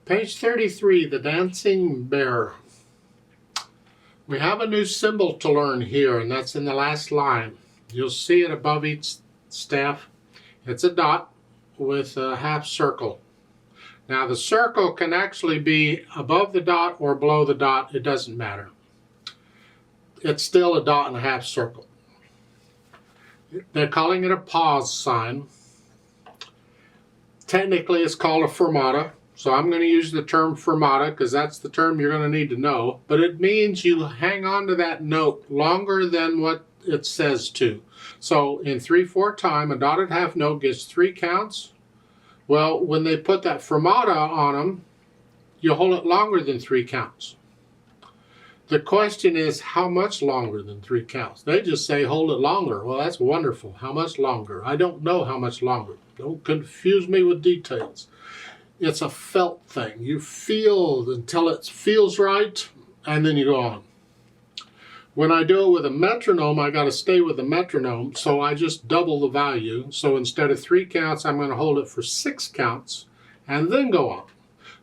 Page 33, the dancing bear. We have a new symbol to learn here, and that's in the last line. You'll see it above each staff. It's a dot with a half circle. Now the circle can actually be above the dot or below the dot. It doesn't matter. It's still a dot and a half circle. They're calling it a pause sign. Technically it's called a fermata. So I'm going to use the term fermata because that's the term you're going to need to know. But it means you hang on to that note longer than what it says to. So in 3/4 time, a dotted half note gets 3 counts. Well, when they put that fermata on them, you hold it longer than 3 counts. The question is, how much longer than 3 counts? They just say hold it longer. Well, that's wonderful. How much longer? I don't know how much longer. Don't confuse me with details. It's a felt thing. You feel until it feels right, and then you go on. When I do it with a metronome, I got to stay with the metronome, so I just double the value. So instead of 3 counts, I'm going to hold it for 6 counts, and then go on.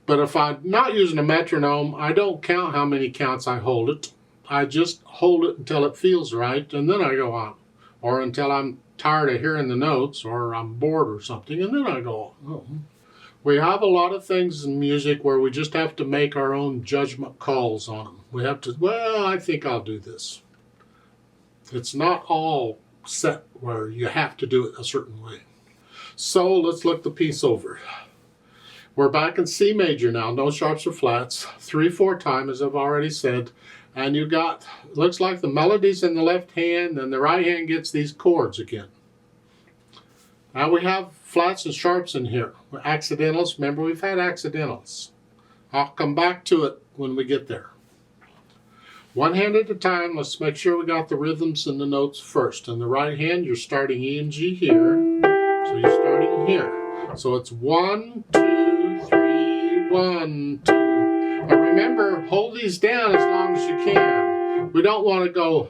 But if I'm not using a metronome, I don't count how many counts I hold it. I just hold it until it feels right, and then I go on. Or until I'm tired of hearing the notes, or I'm bored or something, and then I go on. We have a lot of things in music where we just have to make our own judgment calls on them. We have to, well, I think I'll do this. It's not all set where you have to do it a certain way. So let's look the piece over. We're back in C major now, no sharps or flats. 3/4 time, as I've already said. And you got, looks like the melody's in the left hand, and the right hand gets these chords again. Now we have flats and sharps in here. Accidentals, remember we've had accidentals. I'll come back to it when we get there. One hand at a time, let's make sure we got the rhythms and the notes first. In the right hand, you're starting E and G here. So you're starting here. So it's 1, 2, 3, 1, 2. And remember, hold these down as long as you can. We don't want to go.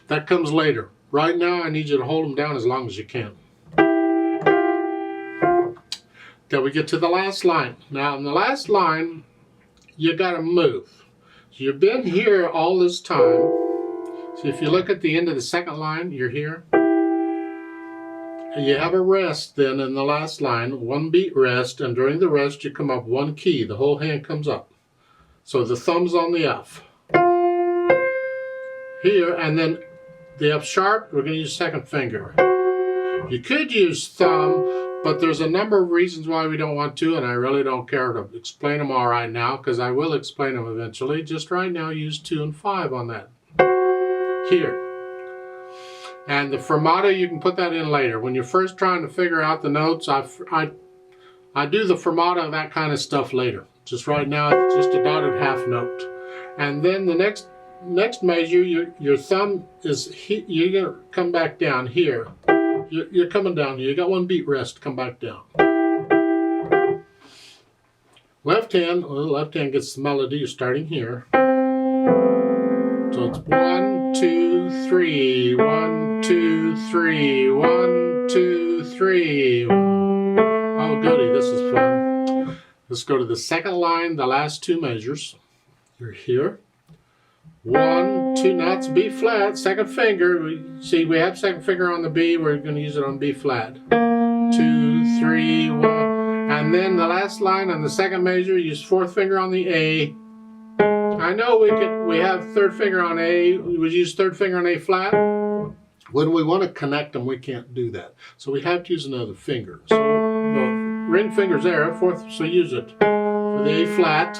That comes later. Right now, I need you to hold them down as long as you can. Then we get to the last line. Now, in the last line, you got to move. So you've been here all this time. So if you look at the end of the second line, you're here. And you have a rest then in the last line, 1 beat rest, and during the rest, you come up 1 key. The whole hand comes up. So the thumb's on the F. Here, and then the F sharp, we're going to use second finger. You could use thumb, but there's a number of reasons why we don't want to, and I really don't care to explain them all right now, because I will explain them eventually. Just right now, use 2 and 5 on that. Here. And the fermata, you can put that in later. When you're first trying to figure out the notes, I do the fermata, that kind of stuff later. Just right now, it's just a dotted half note. And then the next measure, your thumb is, you're going to come back down here. You're coming down here. You got 1 beat rest, come back down. Left hand, well, the left hand gets the melody. You're starting here. So it's 1, 2, 3, 1, 2, 3, 1, 2, 3. Oh goody, this is fun. Let's go to the second line, the last 2 measures. You're here. 1, 2, now it's B flat, second finger. We have second finger on the B, we're going to use it on B flat. 2, 3, 1. And then the last line on the second measure, use fourth finger on the A. I know we have third finger on A, we would use third finger on A flat. When we want to connect them, we can't do that. So we have to use another finger. So the ring finger's there, fourth, so use it for the A flat.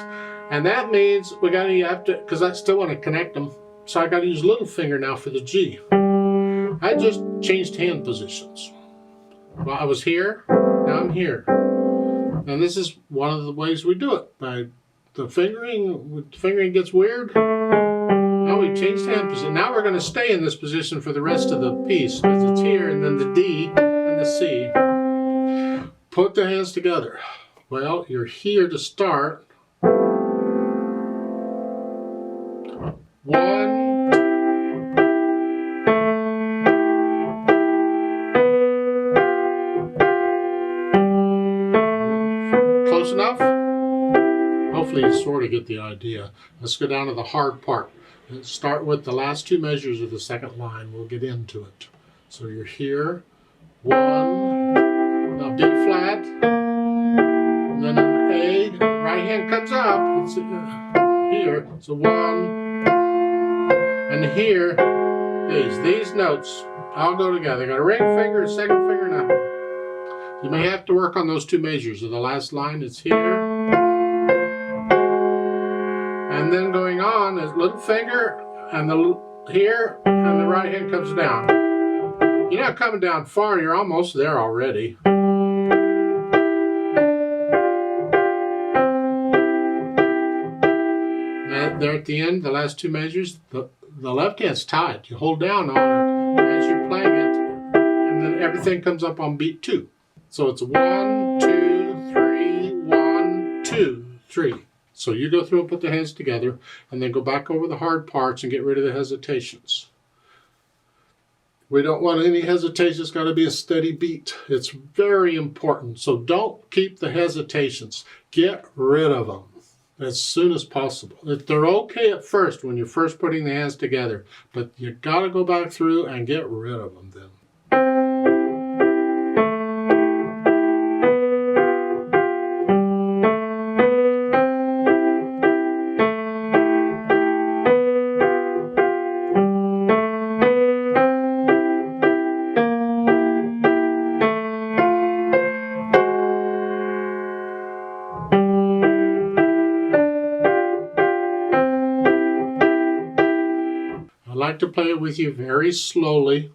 And that means you have to, because I still want to connect them, so I got to use little finger now for the G. I just changed hand positions. Well, I was here, now I'm here. And this is one of the ways we do it. By the fingering gets weird. Now we changed hand position. Now we're going to stay in this position for the rest of the piece, because it's here, and then the D and the C. Put the hands together. Well, you're here to start. 1, Close enough? Hopefully you sort of get the idea. Let's go down to the hard part. Let's start with the last two measures of the second line. We'll get into it. So you're here, 1, now B flat, and then an A, right hand comes up, it's here, so 1, and here, these notes all go together. Got a ring finger, a second finger, now. You may have to work on those two measures. So the last line is here, and then going on is little finger, and the here, and the right hand comes down. You're not coming down far, you're almost there already. There at the end, the last two measures, the left hand's tight. You hold down on it as you're playing it, and then everything comes up on beat 2. So it's 1, 2, 3, 1, 2, 3. So you go through and put the hands together, and then go back over the hard parts and get rid of the hesitations. We don't want any hesitations. It's got to be a steady beat. It's very important. So don't keep the hesitations. Get rid of them as soon as possible. They're okay at first when you're first putting the hands together, but you got to go back through and get rid of them then. I like to play it with you very slowly.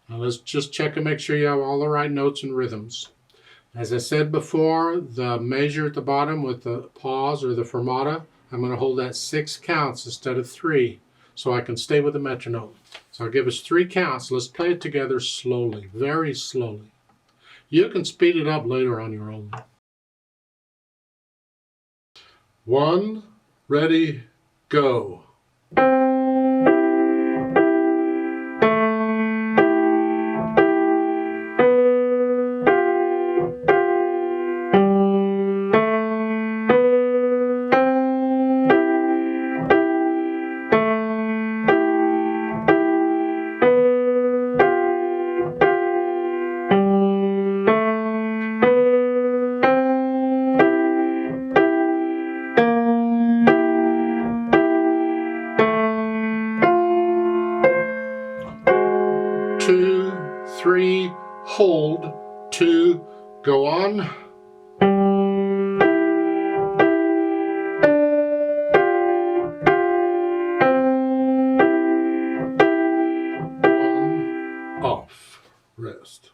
Now let's just check and make sure you have all the right notes and rhythms. As I said before, the measure at the bottom with the pause or the fermata, I'm going to hold that 6 counts instead of 3, so I can stay with the metronome. So I'll give us 3 counts. Let's play it together slowly, very slowly. You can speed it up later on your own. 1, ready, go. Two, 3, hold, 2, go on. 1, off, rest.